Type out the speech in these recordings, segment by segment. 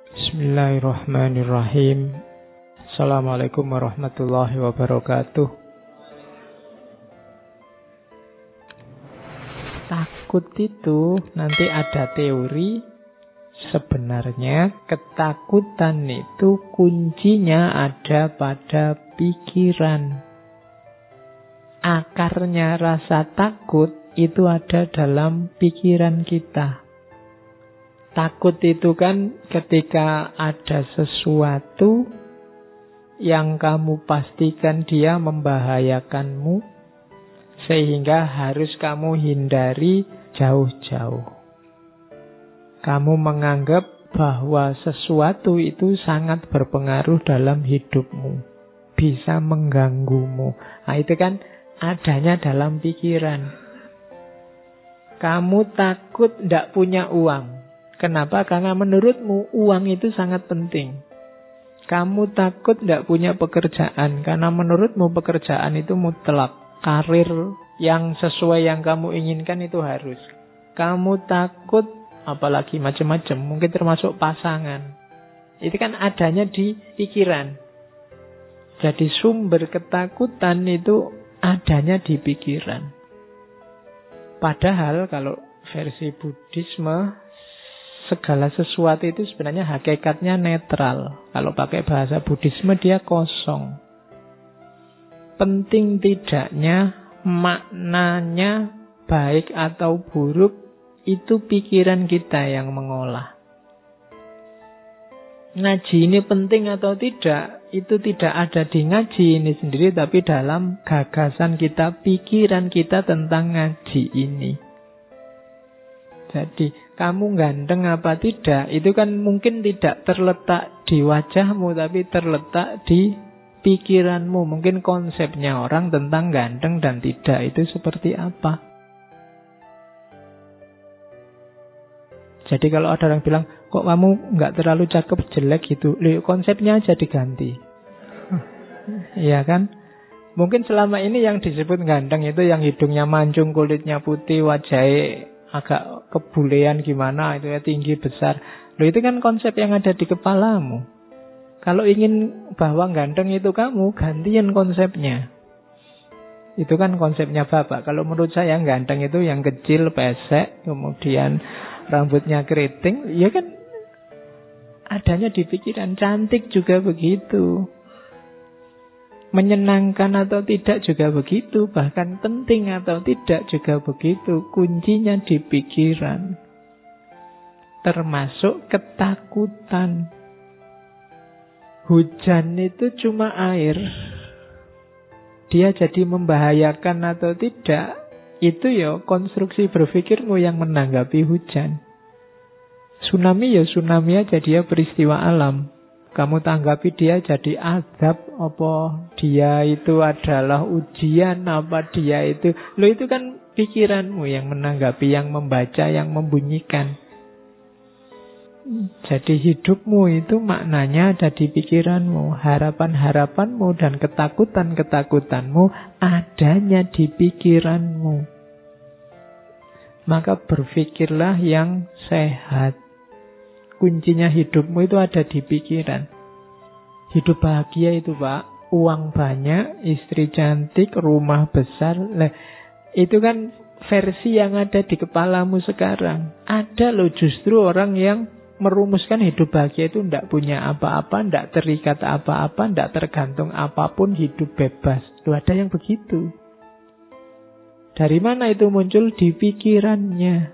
Bismillahirrahmanirrahim. Assalamualaikum warahmatullahi wabarakatuh. Takut itu nanti ada teori. Sebenarnya ketakutan itu kuncinya ada pada pikiran. Akarnya rasa takut itu ada dalam pikiran kita. Takut itu kan ketika ada sesuatu yang kamu pastikan dia membahayakanmu, sehingga harus kamu hindari jauh-jauh. Kamu menganggap bahwa sesuatu itu sangat berpengaruh dalam hidupmu, bisa mengganggumu. Nah, itu kan adanya dalam pikiran. Kamu takut tidak punya uang. Kenapa? Karena menurutmu uang itu sangat penting. Kamu takut tidak punya pekerjaan, karena menurutmu pekerjaan itu mutlak. Karir yang sesuai yang kamu inginkan itu harus. Kamu takut, apalagi macam-macam, mungkin termasuk pasangan. Itu kan adanya di pikiran. Jadi sumber ketakutan itu adanya di pikiran. Padahal kalau versi Buddhisme, segala sesuatu itu sebenarnya hakikatnya netral. Kalau pakai bahasa Buddhisme dia kosong. Penting tidaknya, maknanya baik atau buruk, itu pikiran kita yang mengolah. Ngaji ini penting atau tidak, itu tidak ada di ngaji ini sendiri, tapi dalam gagasan kita, pikiran kita tentang ngaji ini. Jadi, kamu ganteng apa tidak, itu kan mungkin tidak terletak di wajahmu, tapi terletak di pikiranmu. Mungkin konsepnya orang tentang ganteng dan tidak itu seperti apa. Jadi kalau ada orang bilang, kok kamu nggak terlalu cakep, jelek gitu, konsepnya aja diganti. Iya kan? Mungkin selama ini yang disebut ganteng itu yang hidungnya mancung, kulitnya putih, wajahnya agak kebulean gimana, itu ya tinggi, besar. Itu kan konsep yang ada di kepalamu. Kalau ingin bahwa ganteng itu kamu, gantian konsepnya. Itu kan konsepnya Bapak. Kalau menurut saya ganteng itu yang kecil, pesek, kemudian rambutnya keriting, ya kan adanya di pikiran. Cantik juga begitu. Menyenangkan atau tidak juga begitu. Bahkan penting atau tidak juga begitu. Kuncinya di pikiran. Termasuk ketakutan. Hujan itu cuma air. Dia jadi membahayakan atau tidak, itu ya konstruksi berpikirmu yang menanggapi hujan. Tsunami ya tsunami aja, dia peristiwa alam. Kamu tanggapi dia jadi azab, apa dia itu adalah ujian, apa dia itu. Itu kan pikiranmu yang menanggapi, yang membaca, yang membunyikan. Jadi hidupmu itu maknanya ada di pikiranmu. Harapan-harapanmu dan ketakutan-ketakutanmu adanya di pikiranmu. Maka berpikirlah yang sehat. Kuncinya hidupmu itu ada di pikiran. Hidup bahagia itu Pak, uang banyak, istri cantik, rumah besar. Itu kan versi yang ada di kepalamu sekarang. Ada loh justru orang yang merumuskan hidup bahagia itu tidak punya apa-apa, tidak terikat apa-apa, tidak tergantung apapun, hidup bebas. Ada yang begitu. Dari mana itu muncul? Di pikirannya.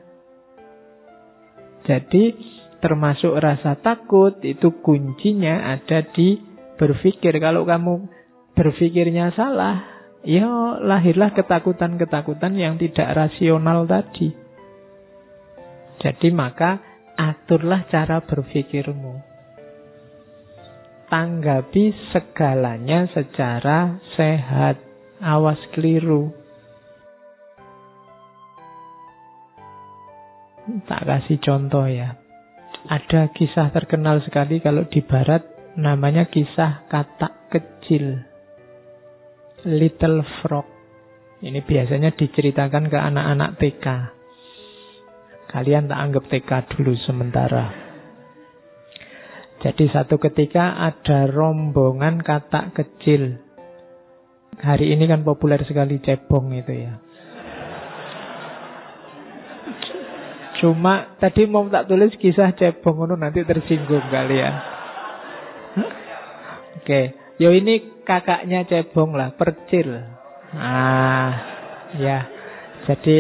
Jadi termasuk rasa takut itu kuncinya ada di berpikir. Kalau kamu berpikirnya salah, ya lahirlah ketakutan-ketakutan yang tidak rasional tadi. Jadi maka aturlah cara berpikirmu. Tanggapi segalanya secara sehat. Awas keliru. Tak kasih contoh ya. Ada kisah terkenal sekali kalau di barat, namanya kisah katak kecil, Little Frog. Ini biasanya diceritakan ke anak-anak TK. Kalian tak anggap TK dulu sementara. Jadi satu ketika ada rombongan katak kecil. Hari ini kan populer sekali cebong itu ya. Cuma tadi mau tak tulis kisah cebong itu nanti tersinggung kalian. Oke, yo ini kakaknya cebong lah, percil. Ya. Jadi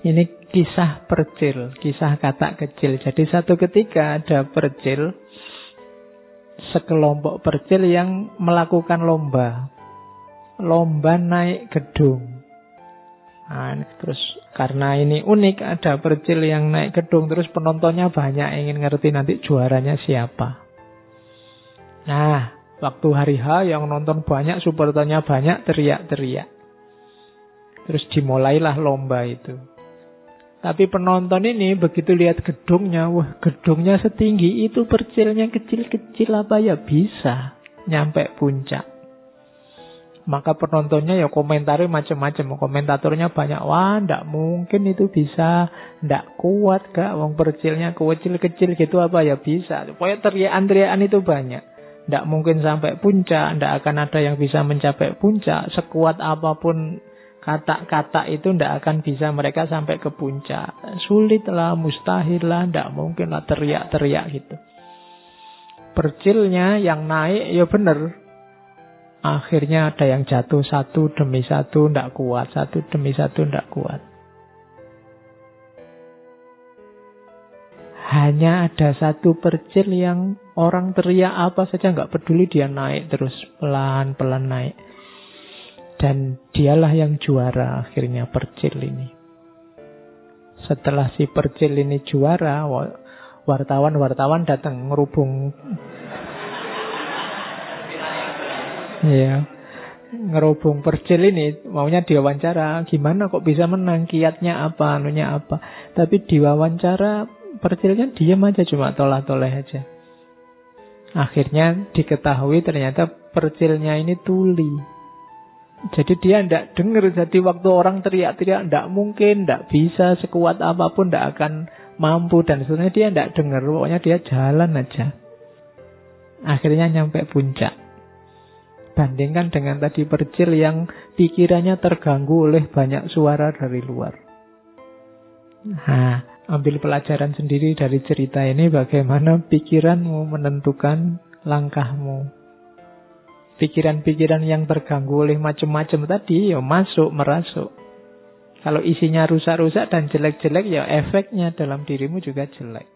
ini kisah percil, kisah katak kecil. Jadi satu ketika ada percil, sekelompok percil yang melakukan lomba naik gedung. Terus karena ini unik, ada percil yang naik gedung, terus penontonnya banyak, ingin ngerti nanti juaranya siapa. Nah, waktu hari H yang nonton banyak, supporternya banyak, teriak-teriak. Terus dimulailah lomba itu. Tapi penonton ini begitu lihat gedungnya, wah gedungnya setinggi itu, percilnya kecil-kecil, apa ya bisa nyampe puncak. Maka penontonnya ya komentarnya macam-macam, komentatornya banyak, wah ndak mungkin itu bisa, ndak kuat kak, wong percilnya kecil-kecil gitu, apa ya bisa. Pokoknya teriakan-teriakan itu banyak. Ndak mungkin sampai puncak, ndak akan ada yang bisa mencapai puncak, sekuat apapun kata-kata itu ndak akan bisa mereka sampai ke puncak. Sulit lah, mustahil lah, ndak mungkin lah, teriak-teriak gitu. Percilnya yang naik, ya bener. Akhirnya ada yang jatuh satu demi satu, ndak kuat. Satu demi satu, ndak kuat. Hanya ada satu percil yang orang teriak apa saja nggak peduli, dia naik terus, pelan-pelan naik. Dan dialah yang juara akhirnya, percil ini. Setelah si percil ini juara, wartawan datang ngerubung. Ya, ngerubung percil ini, maunya diwawancara, gimana kok bisa menang, kiatnya apa, anunya apa. Tapi diwawancara percilnya diam aja, cuma toleh-toleh aja. Akhirnya diketahui ternyata percilnya ini tuli. Jadi dia tidak dengar. Jadi waktu orang teriak-teriak, tidak mungkin, tidak bisa, sekuat apapun tidak akan mampu. Dan sebenarnya dia tidak dengar. Pokoknya dia jalan aja. Akhirnya nyampe puncak. Bandingkan dengan tadi percil yang pikirannya terganggu oleh banyak suara dari luar. Nah, ambil pelajaran sendiri dari cerita ini, bagaimana pikiranmu menentukan langkahmu. Pikiran-pikiran yang terganggu oleh macam-macam tadi, ya masuk, merasuk. Kalau isinya rusak-rusak dan jelek-jelek, ya efeknya dalam dirimu juga jelek.